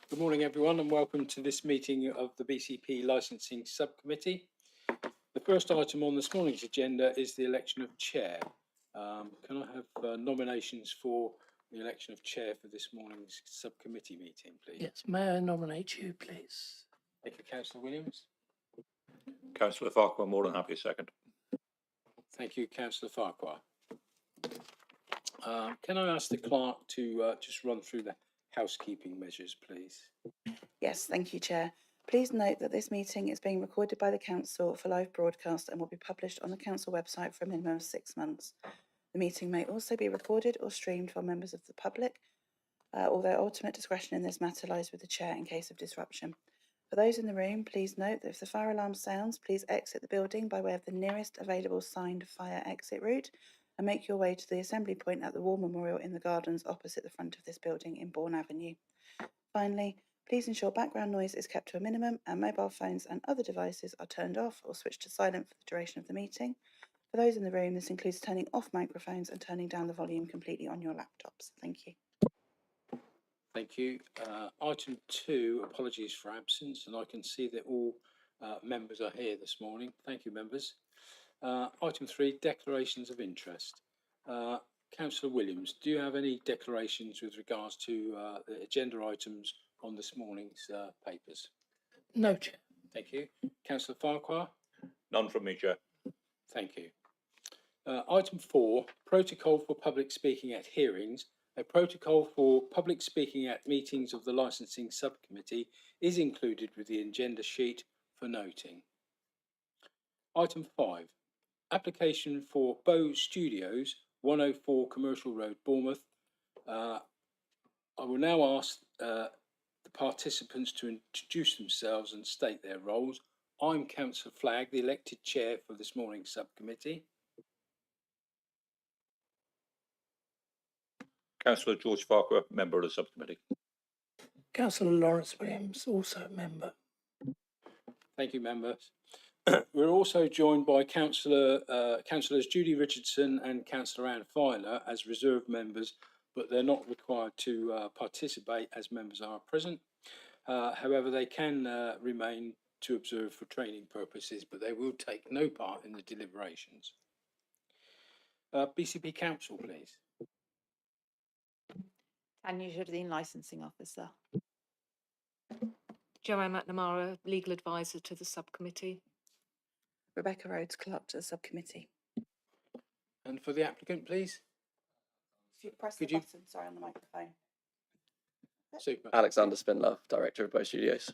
Good morning, everyone, and welcome to this meeting of the BCP Licensing Subcommittee. The first item on this morning's agenda is the election of chair. Can I have nominations for the election of chair for this morning's subcommittee meeting, please? Yes, may I nominate you, please? Thank you, Councillor Williams. Councillor Farquhar, more than happy to second. Thank you, Councillor Farquhar. Can I ask the clerk to just run through the housekeeping measures, please? Yes, thank you, Chair. Please note that this meeting is being recorded by the Council for live broadcast and will be published on the Council website for a minimum of 6 months. The meeting may also be recorded or streamed for members of the public, although ultimate discretion in this matter lies with the Chair in case of disruption. For those in the room, please note that if the fire alarm sounds, please exit the building by way of the nearest available signed fire exit route and make your way to the assembly point at the War Memorial in the gardens opposite the front of this building in Bourne Avenue. Finally, please ensure background noise is kept to a minimum and mobile phones and other devices are turned off or switched to silent for the duration of the meeting. For those in the room, this includes turning off microphones and turning down the volume completely on your laptops. Thank you. Thank you. Item 2, apologies for absence, and I can see that all members are here this morning. Thank you, members. Item 3, declarations of interest. Councillor Williams, do you have any declarations with regards to the agenda items on this morning's papers? No, Chair. Thank you. Councillor Farquhar? None from me, Chair. Thank you. Item 4, protocol for public speaking at hearings. A protocol for public speaking at meetings of the Licensing Subcommittee is included with the agenda sheet for noting. Item 5, application for Bow Studios, 104 Commercial Road, Bournemouth. I will now ask the participants to introduce themselves and state their roles. I'm Councillor Flagg, the elected chair for this morning's subcommittee. Councillor George Farquhar, member of the subcommittee. Councillor Lawrence Williams, also a member. Thank you, members. We're also joined by Councillors Judy Richardson and Councillor Anne Filer as reserve members, but they're not required to participate as members are present. However, they can remain to observe for training purposes, but they will take no part in the deliberations. BCP Council, please. Tanya Jardine, Licensing Officer. Joanne McNamara, Legal Advisor to the Subcommittee. Rebecca Rhodes, Clerk to the Subcommittee. And for the applicant, please. If you press the button, sorry, on the microphone. Super. Alexander Spindler, Director of Bow Studios.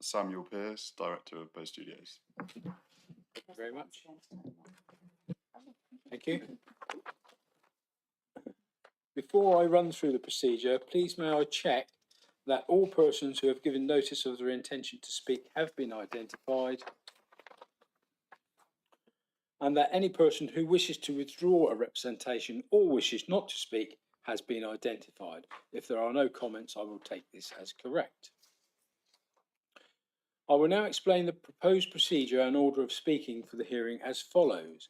Samuel Pearce, Director of Bow Studios. Thank you very much. Thank you. Before I run through the procedure, please may I check that all persons who have given notice of their intention to speak have been identified, and that any person who wishes to withdraw a representation or wishes not to speak has been identified. If there are no comments, I will take this as correct. I will now explain the proposed procedure and order of speaking for the hearing as follows.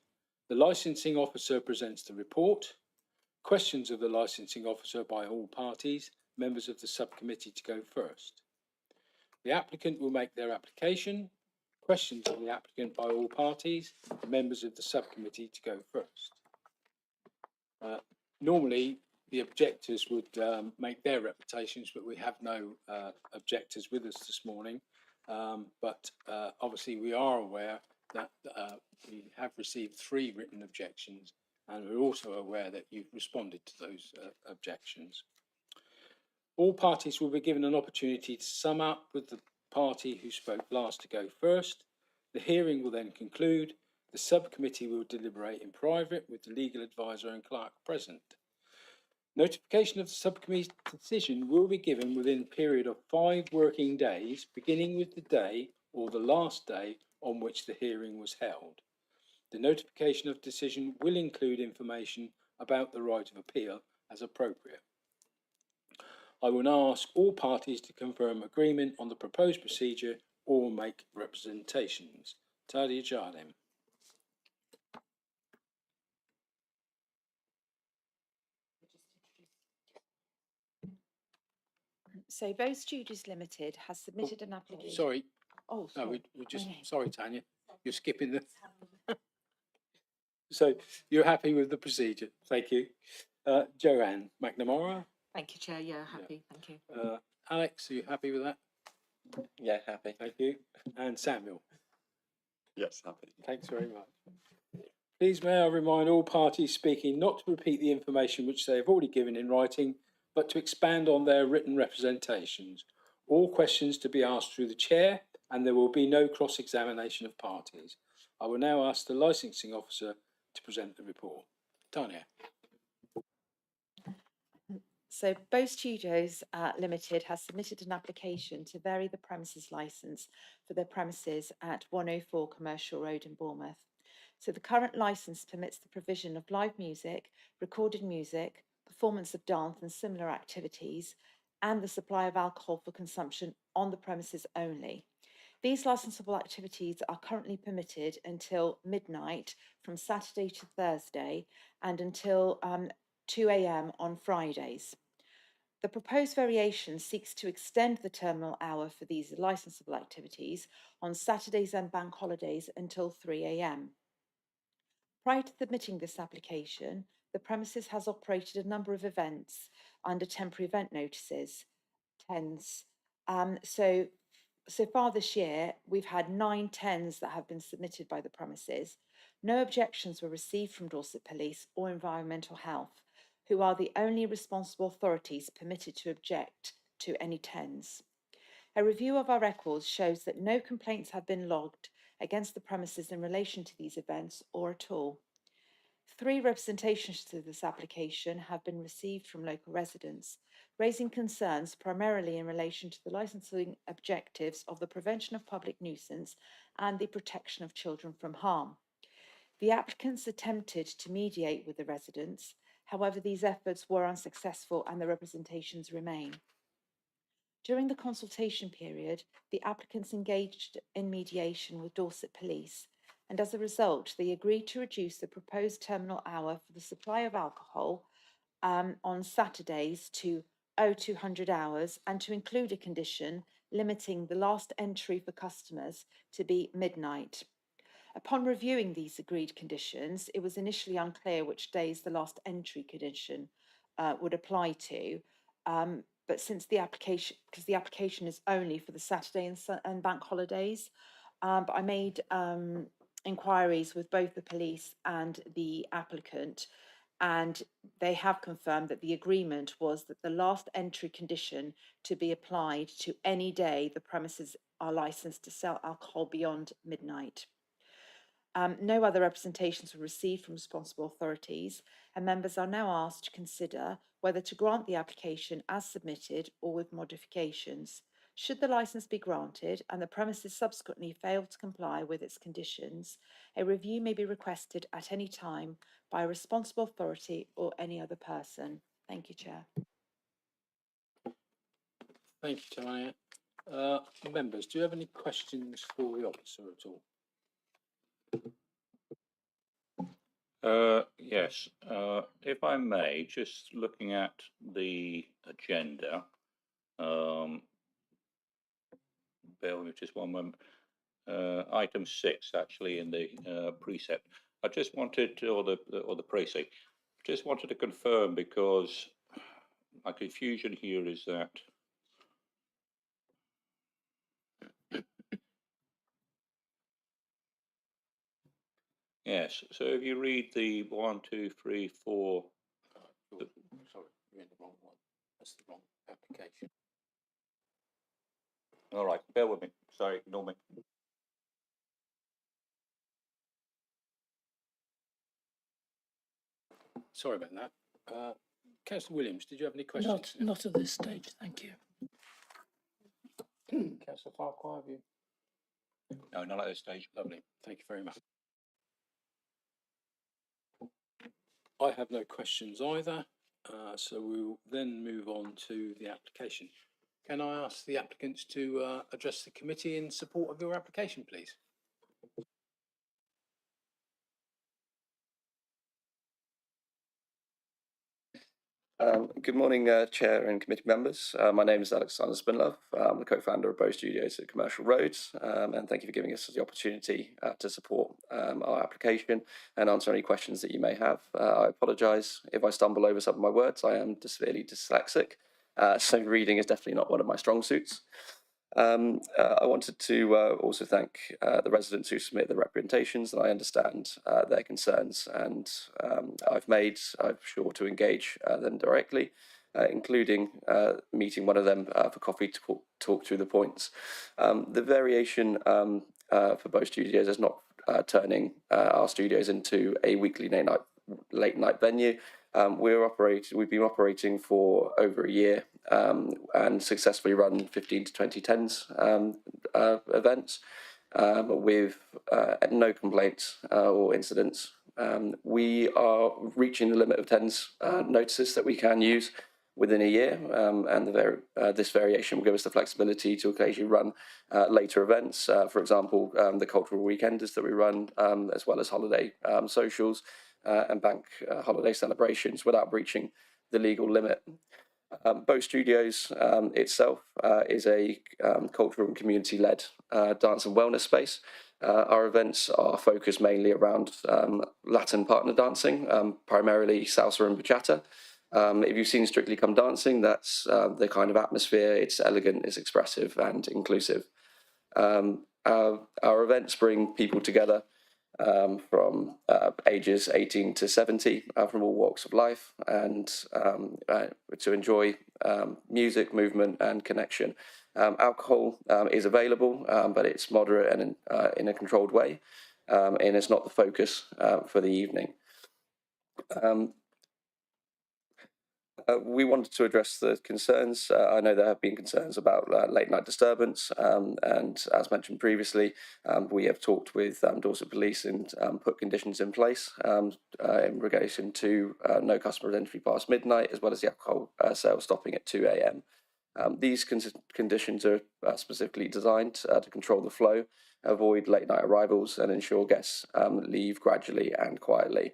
The licensing officer presents the report. Questions of the licensing officer by all parties, members of the subcommittee to go first. The applicant will make their application. Questions of the applicant by all parties, members of the subcommittee to go first. Normally, the objectors would make their representations, but we have no objectors with us this morning. But obviously, we are aware that we have received 3 written objections, and we're also aware that you've responded to those objections. All parties will be given an opportunity to sum up with the party who spoke last to go first. The hearing will then conclude. The subcommittee will deliberate in private with the legal advisor and clerk present. Notification of the subcommittee's decision will be given within a period of 5 working days, beginning with the day or the last day on which the hearing was held. The notification of decision will include information about the right of appeal as appropriate. I will now ask all parties to confirm agreement on the proposed procedure or make representations. Tadia Jardim. So Bow Studios Limited has submitted an application. Sorry, Oh, no, sorry. we just, Okay. sorry, Tanya, you're skipping the. So you're happy with the procedure? Thank you. Joanne McNamara, Thank you, Chair. Yeah, happy. Thank you. Alex, are you happy with that? Yeah, happy. Thank you. And Samuel, Yes, happy. thanks very much. Please may I remind all parties speaking not to repeat the information which they have already given in writing, but to expand on their written representations. All questions to be asked through the chair, and there will be no cross-examination of parties. I will now ask the licensing officer to present the report. Tanya. So Bow Studios Limited has submitted an application to vary the premises licence for their premises at 104 Commercial Road in Bournemouth. So the current licence permits the provision of live music, recorded music, performance of dance and similar activities, and the supply of alcohol for consumption on the premises only. These licensable activities are currently permitted until midnight from Saturday to Thursday and until 2 a.m. on Fridays. The proposed variation seeks to extend the terminal hour for these licensable activities on Saturdays and bank holidays until 3 a.m. Prior to submitting this application, the premises has operated a number of events under temporary event notices, TENS. So far this year, we've had 9 TENS that have been submitted by the premises. No objections were received from Dorset Police or Environmental Health, who are the only responsible authorities permitted to object to any TENS. A review of our records shows that no complaints have been logged against the premises in relation to these events or at all. 3 representations to this application have been received from local residents, raising concerns primarily in relation to the licensing objectives of the prevention of public nuisance and the protection of children from harm. The applicants attempted to mediate with the residents, however, these efforts were unsuccessful and the representations remain. During the consultation period, the applicants engaged in mediation with Dorset Police, and as a result, they agreed to reduce the proposed terminal hour for the supply of alcohol on Saturdays to 0200 hours and to include a condition limiting the last entry for customers to be midnight. Upon reviewing these agreed conditions, it was initially unclear which days the last entry condition would apply to. But since the application, because the application is only for the Saturday and bank holidays, but I made inquiries with both the police and the applicant, and they have confirmed that the agreement was that the last entry condition to be applied to any day the premises are licensed to sell alcohol beyond midnight. No other representations were received from responsible authorities, and members are now asked to consider whether to grant the application as submitted or with modifications. Should the licence be granted and the premises subsequently fail to comply with its conditions, a review may be requested at any time by a responsible authority or any other person. Thank you, Chair. Thank you, Tanya. Members, do you have any questions for the officer at all? Yes, if I may, just looking at the agenda, bear with me just one moment. Item 6, actually, in the precept. I just wanted, or the precinct, just wanted to confirm, because my confusion here is that yes, so if you read the 1, 2, 3, 4. Sorry, you're in the wrong one. That's the wrong application. All right, bear with me. Sorry, ignore me. Sorry about that. Councillor Williams, did you have any questions? Not at this stage, thank you. Councillor Farquhar, have you? No, not at this stage. Lovely, thank you very much. I have no questions either, so we'll then move on to the application. Can I ask the applicants to address the committee in support of your application, please? Good morning, Chair and committee members. My name is Alexander Spinlove. I'm the co-founder of Bow Studios at Commercial Roads, and thank you for giving us the opportunity to support our application and answer any questions that you may have. I apologise if I stumble over some of my words. I am severely dyslexic, so reading is definitely not one of my strong suits. I wanted to also thank the residents who submit the representations, and I understand their concerns, and I'm sure to engage them directly, including meeting one of them for coffee to talk through the points. The variation for both studios is not turning our studios into a weekly late night venue. We've been operating for over a year and successfully run 15 to 20 tens events with no complaints or incidents. We are reaching the limit of tens notices that we can use within a year, and this variation will give us the flexibility to occasionally run later events, for example, the cultural weekenders that we run, as well as holiday socials and bank holiday celebrations without breaching the legal limit. Bow Studios itself is a cultural and community-led dance and wellness space. Our events are focused mainly around Latin partner dancing, primarily salsa and bachata. If you've seen Strictly Come Dancing, that's the kind of atmosphere. It's elegant, it's expressive and inclusive. Our events bring people together from ages 18 to 70 from all walks of life, and to enjoy music, movement and connection. Alcohol is available, but it's moderate and in a controlled way, and it's not the focus for the evening. We wanted to address the concerns. I know there have been concerns about late night disturbance, and as mentioned previously, we have talked with Dorset Police and put conditions in place in relation to no customer entry past midnight, as well as the alcohol sales stopping at 2 a.m. These conditions are specifically designed to control the flow, avoid late night arrivals, and ensure guests leave gradually and quietly.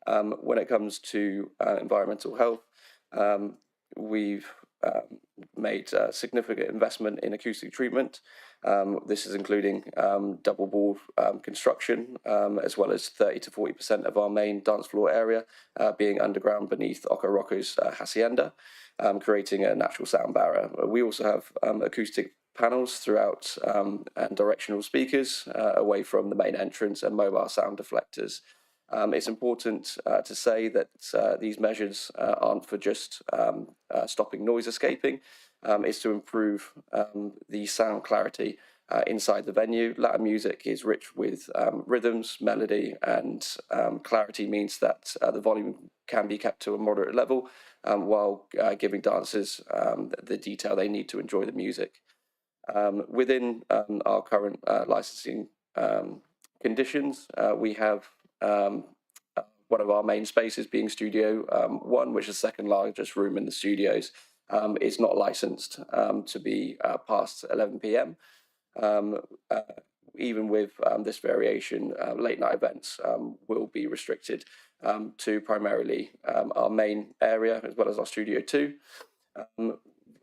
When it comes to environmental health, we've made significant investment in acoustic treatment. This is including double wall construction, as well as 30 to 40% of our main dance floor area being underground beneath Oco Rocco's hacienda, creating a natural sound barrier. We also have acoustic panels throughout and directional speakers away from the main entrance and mobile sound deflectors. It's important to say that these measures aren't for just stopping noise escaping. It's to improve the sound clarity inside the venue. Latin music is rich with rhythms, melody, and clarity means that the volume can be kept to a moderate level while giving dancers the detail they need to enjoy the music. Within our current licensing conditions, we have one of our main spaces being Studio 1, which is the second largest room in the studios, is not licensed to be past 11 p.m. Even with this variation, late night events will be restricted to primarily our main area as well as our Studio 2.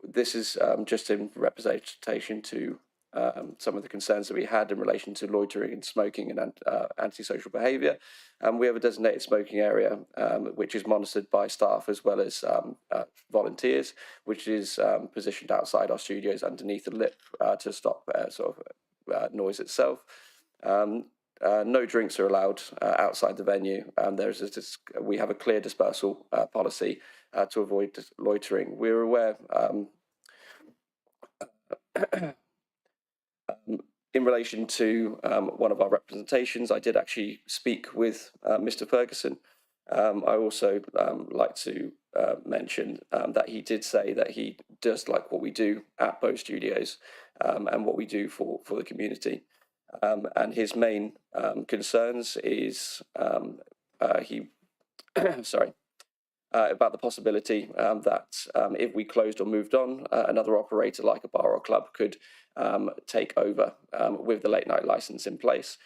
This is just in representation to some of the concerns that we had in relation to loitering and smoking and antisocial behaviour. We have a designated smoking area, which is monitored by staff as well as volunteers, which is positioned outside our studios underneath the lip to stop noise itself. No drinks are allowed outside the venue. We have a clear dispersal policy to avoid loitering. We're aware in relation to one of our representations, I did actually speak with Mr. Ferguson. I also like to mention that he did say that he does like what we do at Bow Studios and what we do for the community. And his main concerns is about the possibility that if we closed or moved on, another operator like a bar or club could take over with the late night license in place.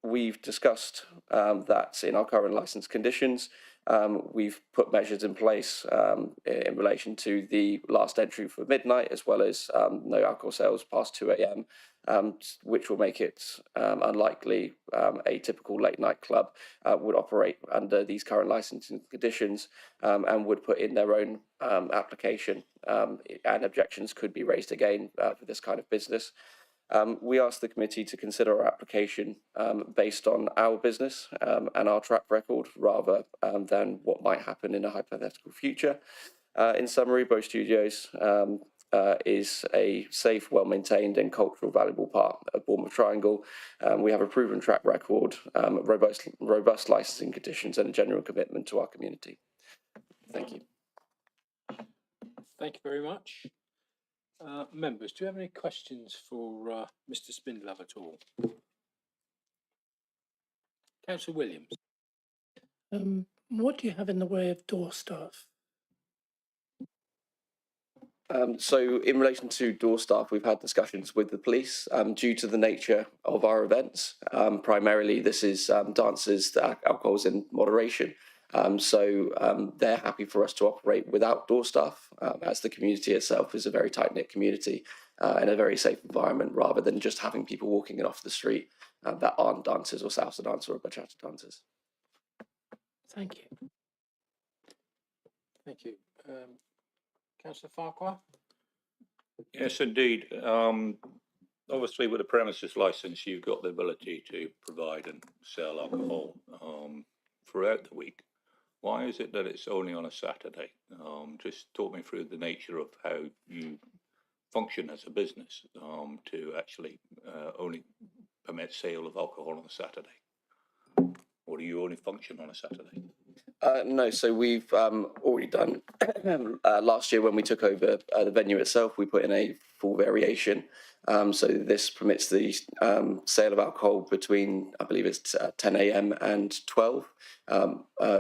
We've discussed that in our current license conditions, we've put measures in place in relation to the last entry for midnight, as well as no alcohol sales past 2 a.m., which will make it unlikely a typical late night club would operate under these current licensing conditions and would put in their own application, and objections could be raised again for this kind of business. We asked the committee to consider our application based on our business and our track record rather than what might happen in a hypothetical future. In summary, Bow Studios is a safe, well-maintained and cultural valuable part of Bournemouth Triangle. We have a proven track record, robust licensing conditions and a genuine commitment to our community. Thank you. Thank you very much. Members, do you have any questions for Mr. Spindlove at all? Councillor Williams. What do you have in the way of door staff? So in relation to door staff, we've had discussions with the police due to the nature of our events. Primarily, this is dancers that alcohol's in moderation. So they're happy for us to operate without door staff, as the community itself is a very tight-knit community in a very safe environment, rather than just having people walking in off the street that aren't dancers or salsa dancers or bachata dancers. Thank you. Thank you. Councillor Farquhar? Yes, indeed. Obviously, with a premises licence, you've got the ability to provide and sell alcohol throughout the week. Why is it that it's only on a Saturday? Just talk me through the nature of how you function as a business to actually only permit sale of alcohol on a Saturday. Or do you only function on a Saturday? No, so we've already done last year when we took over the venue itself, we put in a full variation. So this permits the sale of alcohol between, I believe it's 10 a.m. and 12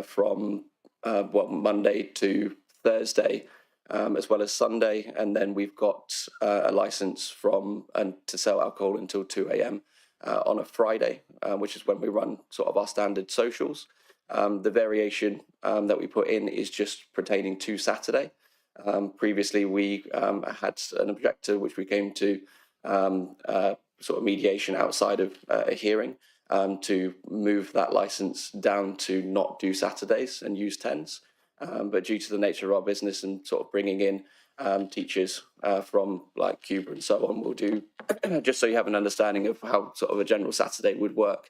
from Monday to Thursday, as well as Sunday. And then we've got a license to sell alcohol until 2 a.m. On a Friday, which is when we run sort of our standard socials. The variation that we put in is just pertaining to Saturday. Previously, we had an objector which we came to sort of mediation outside of a hearing to move that license down to not do Saturdays and use 10s. But due to the nature of our business and sort of bringing in teachers from like Cuba and so on, we'll do, just so you have an understanding of how sort of a general Saturday would work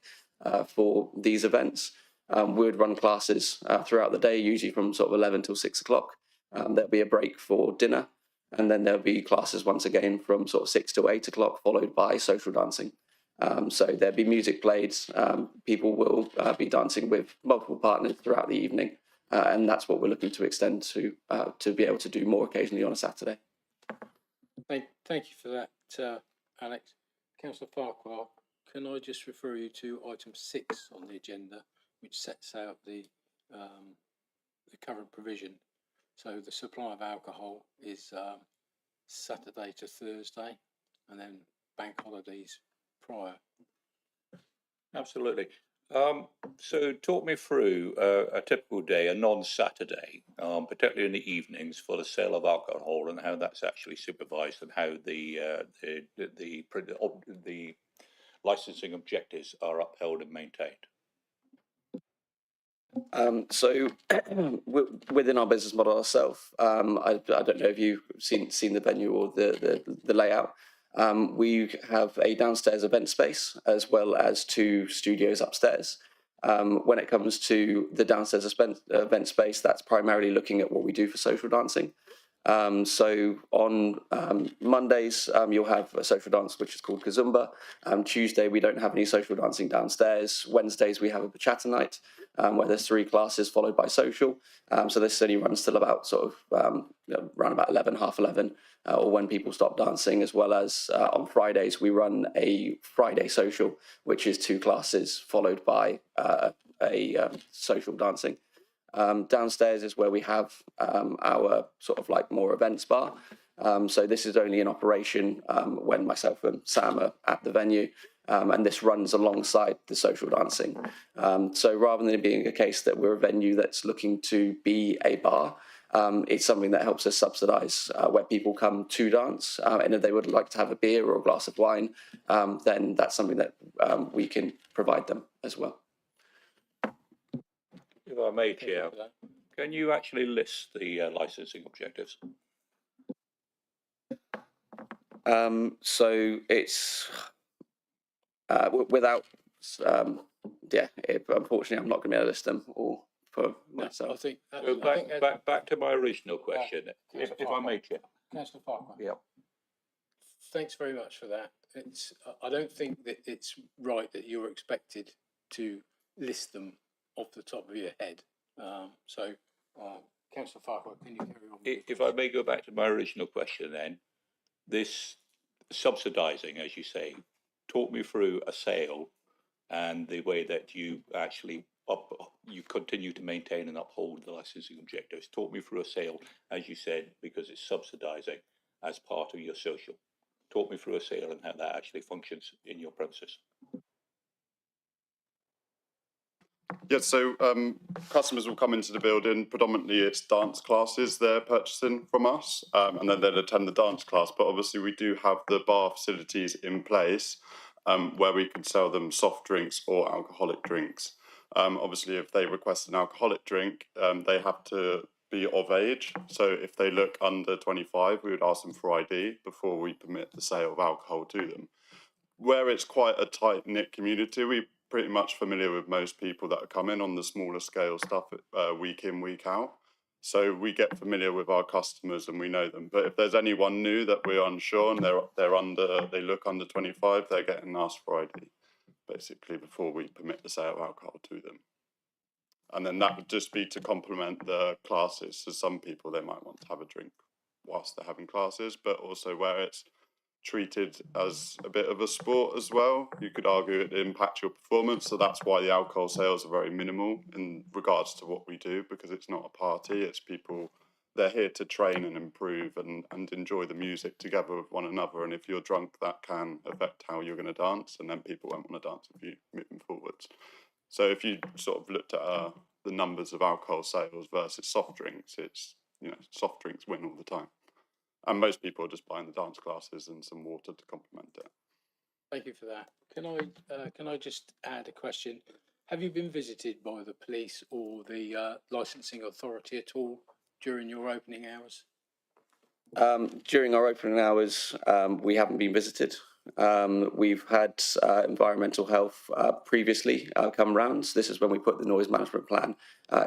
for these events. We would run classes throughout the day, usually from sort of 11 till 6 o'clock. There'll be a break for dinner, and then there'll be classes once again from sort of 6 to 8 o'clock, followed by social dancing. So there'll be music played. People will be dancing with multiple partners throughout the evening, and that's what we're looking to extend to be able to do more occasionally on a Saturday. Thank you for that, Alex. Councillor Farquhar, can I just refer you to item 6 on the agenda, which sets out the current provision. So the supply of alcohol is Saturday to Thursday, and then bank holidays prior. Absolutely. So talk me through a typical day, a non-Saturday, particularly in the evenings, for the sale of alcohol, and how that's actually supervised, and how the licensing objectives are upheld and maintained. So within our business model ourselves, I don't know if you've seen the venue or the layout. We have a downstairs event space as well as 2 studios upstairs. When it comes to the downstairs event space, that's primarily looking at what we do for social dancing. So on Mondays, you'll have a social dance which is called Kazumba. Tuesday, we don't have any social dancing downstairs. Wednesdays, we have a bachata night where there's 3 classes followed by social. So this only runs till about sort of around about 11, half 11, or when people stop dancing, as well as on Fridays, we run a Friday social, which is 2 classes followed by a social dancing. Downstairs is where we have our sort of like more events bar. So this is only in operation when myself and Sam are at the venue. And this runs alongside the social dancing. So rather than it being a case that we're a venue that's looking to be a bar, it's something that helps us subsidise where people come to dance. And if they would like to have a beer or a glass of wine, then that's something that we can provide them as well. If I may, Chair, can you actually list the licensing objectives? So it's without, unfortunately, I'm not going to be able to list them all for myself. I think. So back to my original question, if I may, Chair. Councillor Farquhar. Yeah. Thanks very much for that. It's. I don't think that it's right that you're expected to list them off the top of your head. Councillor Farquhar, can you carry on? If I may go back to my original question, then this subsidising, as you say, talk me through a sale and the way that you actually you continue to maintain and uphold the licensing objectives. Talk me through a sale, as you said, because it's subsidising as part of your social. Talk me through a sale and how that actually functions in your premises. Yeah, so customers will come into the building, predominantly it's dance classes they're purchasing from us, and then they'll attend the dance class. But obviously we do have the bar facilities in place where we can sell them soft drinks or alcoholic drinks. Obviously, if they request an alcoholic drink, they have to be of age. So if they look under 25, we would ask them for ID before we permit the sale of alcohol to them. Where it's quite a tight-knit community, we're pretty much familiar with most people that are coming on the smaller scale stuff week in, week out. So we get familiar with our customers and we know them. But if there's anyone new that we're unsure and they look under 25, they're getting asked for ID, basically, before we permit the sale of alcohol to them. And then that would just be to complement the classes. So some people, they might want to have a drink whilst they're having classes, but also where it's treated as a bit of a sport as well, you could argue it impacts your performance. So that's why the alcohol sales are very minimal in regards to what we do, because it's not a party, it's people, they're here to train and improve and enjoy the music together with one another. And if you're drunk, that can affect how you're going to dance, and then people won't want to dance with you moving forwards. So if you sort of looked at the numbers of alcohol sales versus soft drinks, it's, soft drinks win all the time. And most people are just buying the dance classes and some water to complement it. Thank you for that. Can I just add a question? Have you been visited by the police or the licensing authority at all during your opening hours? During our opening hours, we haven't been visited. We've had environmental health previously come round. So this is when we put the noise management plan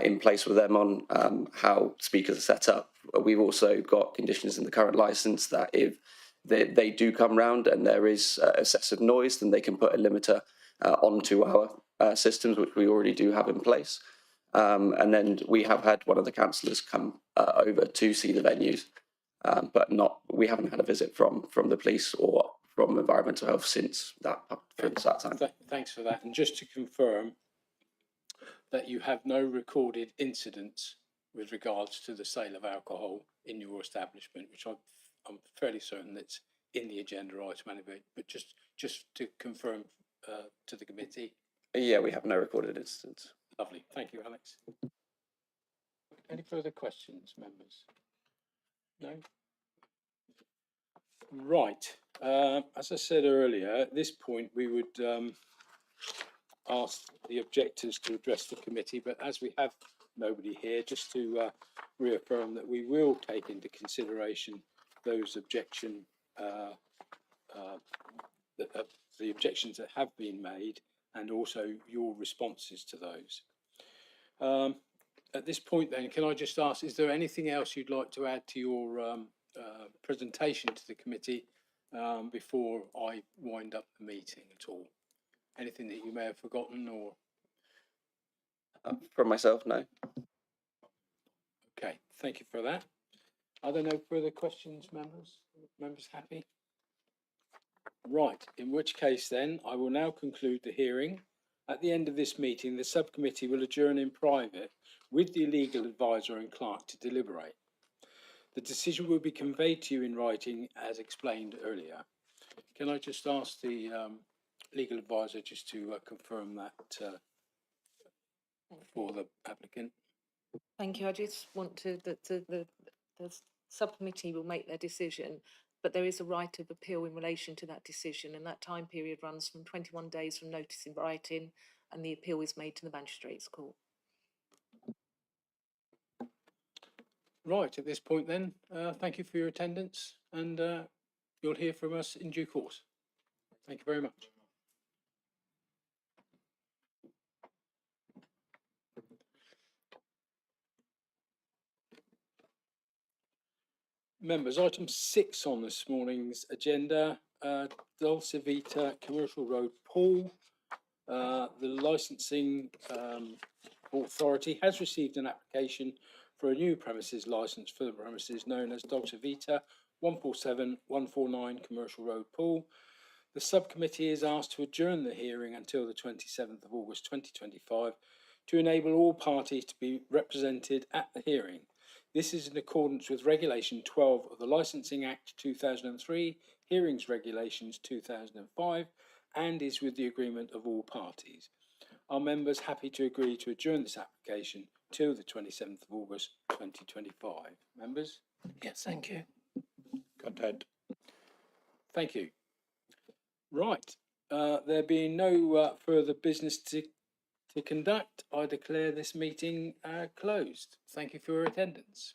in place with them on how speakers are set up. We've also got conditions in the current licence that if they do come round and there is excessive noise, then they can put a limiter onto our systems, which we already do have in place. And then we have had one of the councillors come over to see the venues, but we haven't had a visit from the police or from environmental health since that time. Thanks for that. And just to confirm that you have no recorded incidents with regards to the sale of alcohol in your establishment, which I'm fairly certain that's in the agenda item anyway, but just to confirm to the committee. Yeah, we have no recorded incidents. Lovely. Thank you, Alex. Any further questions, members? No? Right. As I said earlier, at this point we would ask the objectors to address the committee, but as we have nobody here, just to reaffirm that we will take into consideration those objections the objections that have been made, and also your responses to those. At this point then, can I just ask, is there anything else you'd like to add to your presentation to the committee before I wind up the meeting at all? Anything that you may have forgotten or? From myself, no. Okay, thank you for that. Are there no further questions, members? Members happy? Right, in which case then, I will now conclude the hearing. At the end of this meeting, the subcommittee will adjourn in private with the legal advisor and clerk to deliberate. The decision will be conveyed to you in writing as explained earlier. Can I just ask the legal advisor just to confirm that for the applicant. Thank you. I just want to, the subcommittee will make their decision, but there is a right of appeal in relation to that decision, and that time period runs from 21 days from notice in writing, and the appeal is made to the Magistrates Court. Right, at this point then, thank you for your attendance, and you'll hear from us in due course. Thank you very much. Members, item 6 on this morning's agenda, Dolce Vita Commercial Road Pool. The licensing authority has received an application for a new premises licence for the premises known as Dolce Vita 147149 Commercial Road Pool. The subcommittee is asked to adjourn the hearing until the 27th of August 2025 to enable all parties to be represented at the hearing. This is in accordance with Regulation 12 of the Licensing Act 2003, Hearings Regulations 2005, and is with the agreement of all parties. Are members happy to agree to adjourn this application till the 27th of August 2025? Members? Yes, thank you. Content. Thank you. Right, there being no further business to conduct, I declare this meeting closed. Thank you for your attendance.